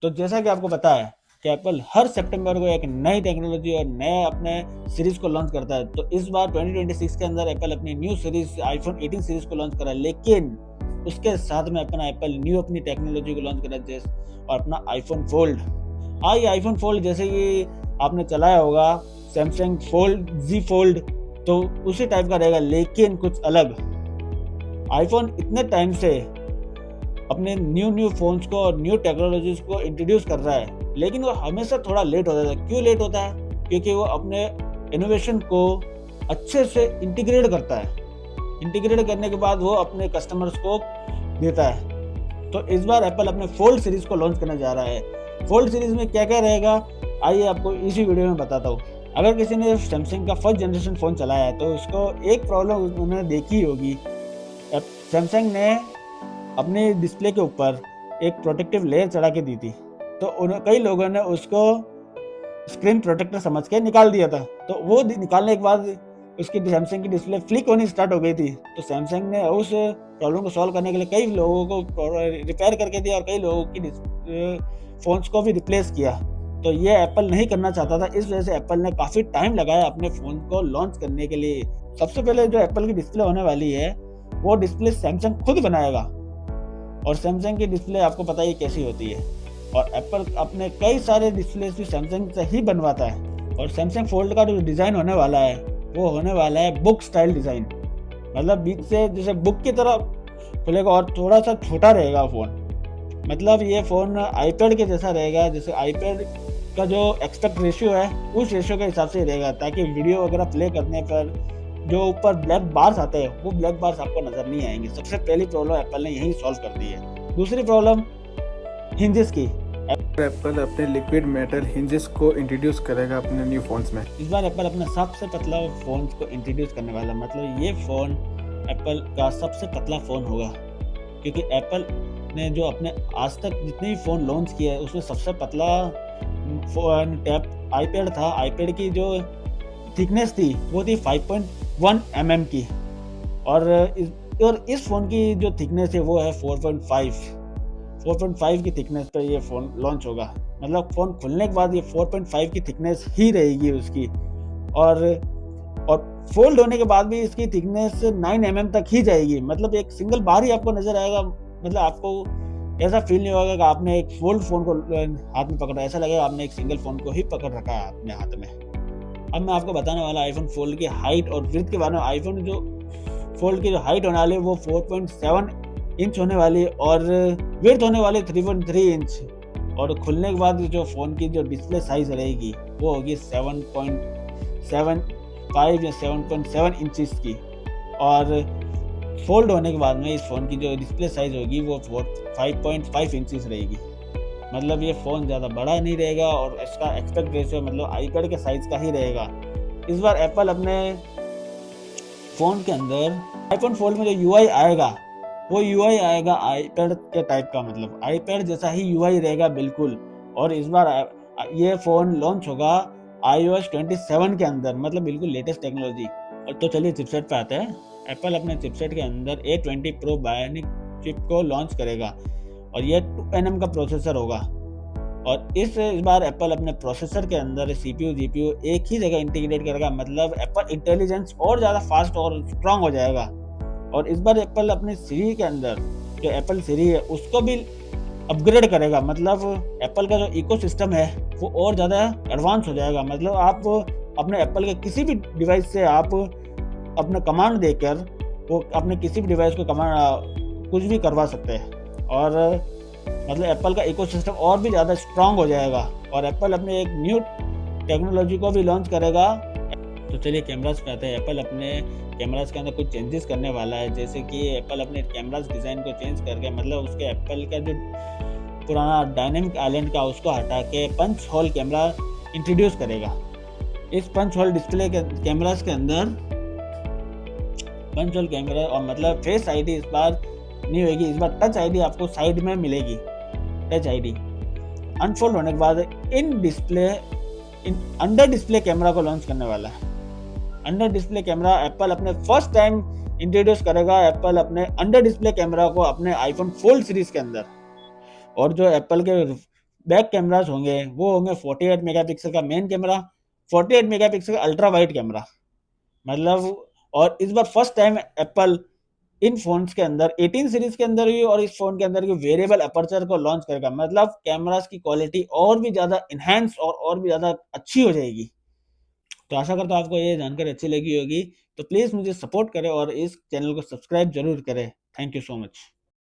तो जैसा कि आपको पता है कि एप्पल हर सितंबर को एक नई टेक्नोलॉजी और नए अपने सीरीज को लॉन्च करता है। तो इस बार 2026 के अंदर एप्पल अपनी न्यू सीरीज आईफोन 18 सीरीज को लॉन्च करा, लेकिन उसके साथ में अपना एप्पल न्यू अपनी टेक्नोलॉजी को लॉन्च करा जैसे और अपना आईफोन फोल्ड। ये आईफोन फोल्ड जैसे कि आपने चलाया होगा सैमसंग फोल्ड जी फोल्ड, तो उसी टाइप का रहेगा, लेकिन कुछ अलग। आईफोन इतने टाइम से अपने न्यू फोन्स को और न्यू टेक्नोलॉजीज को इंट्रोड्यूस कर रहा है, लेकिन वो हमेशा थोड़ा लेट हो जाता है। क्यों लेट होता है? क्योंकि वो अपने इनोवेशन को अच्छे से इंटीग्रेट करता है। इंटीग्रेट करने के बाद वो अपने कस्टमर्स को देता है। तो इस बार एप्पल अपने फोल्ड सीरीज को लॉन्च करने जा रहा है। फोल्ड सीरीज में क्या क्या रहेगा, आइए आपको इसी वीडियो में बताता हूँ। अगर किसी ने सैमसंग का फर्स्ट जनरेशन फ़ोन चलाया है तो उसको एक प्रॉब्लम उन्होंने देखी होगी। सैमसंग ने अपने डिस्प्ले के ऊपर एक प्रोटेक्टिव लेयर चढ़ा के दी थी, तो कई लोगों ने उसको स्क्रीन प्रोटेक्टर समझ के निकाल दिया था। तो वो निकालने के बाद उसकी सैमसंग की डिस्प्ले फ्लिक होनी स्टार्ट हो गई थी। तो सैमसंग ने उस प्रॉब्लम को सॉल्व करने के लिए कई लोगों को रिपेयर करके दिया और कई लोगों की फ़ोन्स को भी रिप्लेस किया। तो ये एप्पल नहीं करना चाहता था, इस वजह से एप्पल ने काफ़ी टाइम लगाया अपने फ़ोन को लॉन्च करने के लिए। सबसे पहले जो एप्पल की डिस्प्ले होने वाली है वो डिस्प्ले सैमसंग खुद बनाएगा, और सैमसंग की डिस्प्ले आपको पता ही कैसी होती है। और एप्पल अपने कई सारे डिस्प्ले भी सैमसंग से ही बनवाता है। और सैमसंग फोल्ड का जो डिज़ाइन होने वाला है वो होने वाला है बुक स्टाइल डिज़ाइन, मतलब बीच से जैसे बुक की तरह खुलेगा और थोड़ा सा छोटा रहेगा फ़ोन। मतलब ये फ़ोन आईपैड के जैसा रहेगा, जैसे आईपैड का जो एक्सपेक्ट रेशियो है उस रेशियो के हिसाब से रहेगा, ताकि वीडियो वगैरह प्ले करने पर जो ऊपर ब्लैक बार्स आते हैं वो ब्लैक बार्स आपको नजर नहीं आएंगे। सबसे पहली प्रॉब्लम एप्पल ने यही सॉल्व कर दी है। दूसरी प्रॉब्लम हिंजेस की। एप्पल अपने लिक्विड मेटल हिंजेस को इंट्रोड्यूस करेगा अपने न्यू फोन्स में। इस बार एप्पल अपना सबसे पतला फोन को इंट्रोड्यूस करने वाला, मतलब ये फ़ोन एप्पल का सबसे पतला फ़ोन होगा, क्योंकि एप्पल ने जो अपने आज तक जितने भी फ़ोन लॉन्च किए हैं उसमें सबसे पतला फ़ोन टैप आईपैड था। आईपैड की जो थिकनेस थी वो थी 5.1 mm की, और इस फ़ोन की जो थिकनेस है वो है 4.5 की थिकनेस पर ये फ़ोन लॉन्च होगा। मतलब फ़ोन खुलने के बाद ये 4.5 की थिकनेस ही रहेगी उसकी, और फोल्ड होने के बाद भी इसकी थिकनेस 9 mm तक ही जाएगी। मतलब एक सिंगल बार ही आपको नज़र आएगा, मतलब आपको ऐसा फील नहीं होगा कि आपने एक फोल्ड फ़ोन को हाथ में पकड़ा, ऐसा लगेगा आपने एक सिंगल फ़ोन को ही पकड़ रखा है अपने हाथ में। अब मैं आपको बताने वाला आईफोन फोल्ड की हाइट और विड्थ के बारे में। आईफोन जो फोल्ड की जो हाइट होने वाली है वो 4.7 इंच होने वाली है, और विड्थ होने वाली 3.3 इंच। और खुलने के बाद जो फ़ोन की जो डिस्प्ले साइज रहेगी वो होगी 7.75 या 7.7 इंचज़ की, और फोल्ड होने के बाद में इस फ़ोन की जो डिस्प्ले साइज होगी वो 5.5 इंचज़ रहेगी। मतलब ये फ़ोन ज़्यादा बड़ा नहीं रहेगा और इसका एक्सपेक्ट रेशियो मतलब आईपैड के साइज़ का ही रहेगा। इस बार एप्पल अपने फ़ोन के अंदर आईफोन फोल्ड में जो यूआई आएगा वो यूआई आएगा आईपैड के टाइप का, मतलब आईपैड जैसा ही यूआई रहेगा बिल्कुल। और इस बार ये फ़ोन लॉन्च होगा iOS 27 के अंदर, मतलब बिल्कुल लेटेस्ट टेक्नोलॉजी। और तो चलिए चिपसेट पे आते हैं। एप्पल अपने चिपसेट के अंदर A20 Pro बायोनिक चिप को लॉन्च करेगा, और ये 2nm का प्रोसेसर होगा। और इस बार एप्पल अपने प्रोसेसर के अंदर CPU GPU एक ही जगह इंटीग्रेट करेगा, मतलब एप्पल इंटेलिजेंस और ज़्यादा फास्ट और स्ट्रांग हो जाएगा। और इस बार एप्पल अपने सीरी के अंदर जो एप्पल सीरी है उसको भी अपग्रेड करेगा, मतलब एप्पल का जो इकोसिस्टम है वो और ज़्यादा एडवांस हो जाएगा। मतलब आप अपने एप्पल के किसी भी डिवाइस से आप अपना कमांड देकर वो अपने किसी भी डिवाइस को कमांड कुछ भी करवा सकते हैं, और मतलब एप्पल का इकोसिस्टम और भी ज़्यादा स्ट्रांग हो जाएगा। और एप्पल अपने एक न्यू टेक्नोलॉजी को भी लॉन्च करेगा। तो चलिए कैमरास पे आते हैं। एप्पल अपने कैमरास के अंदर कुछ चेंजेस करने वाला है, जैसे कि एप्पल अपने कैमरास डिज़ाइन को चेंज करके, मतलब उसके एप्पल का जो पुराना डायनेमिक आइलैंड का उसको हटा के पंच होल कैमरा इंट्रोड्यूस करेगा। इस पंच होल डिस्प्ले के कैमरास के अंदर पंच होल कैमरा, और मतलब फेस आईडी इस बार नहीं होगी, इस बार टच आईडी आपको साइड में मिलेगी। टच आईडी अनफोल्ड होने के बाद अंडर डिस्प्ले कैमरा को लॉन्च करने वाला है। अंडर डिस्प्ले कैमरा एप्पल अपने फर्स्ट टाइम इंट्रोड्यूस करेगा। एप्पल अपने अंडर डिस्प्ले कैमरा को अपने आईफोन फोल्ड सीरीज के अंदर, और जो एप्पल के बैक कैमरास होंगे वो होंगे 48 मेगापिक्सल का मेन कैमरा, 48 मेगापिक्सल का अल्ट्रा वाइड कैमरा, मतलब। और इस बार first time apple in phones के अंदर 18 सीरीज के अंदर भी और इस फोन के अंदर भी वेरिएबल अपर्चर को लॉन्च करेगा, मतलब कैमरास की क्वालिटी और भी ज्यादा इनहेंस और भी ज्यादा अच्छी हो जाएगी। तो आशा करता हूँ आपको ये जानकारी अच्छी लगी होगी। तो प्लीज मुझे सपोर्ट करें और इस चैनल को सब्सक्राइब जरूर करें। Thank you so much.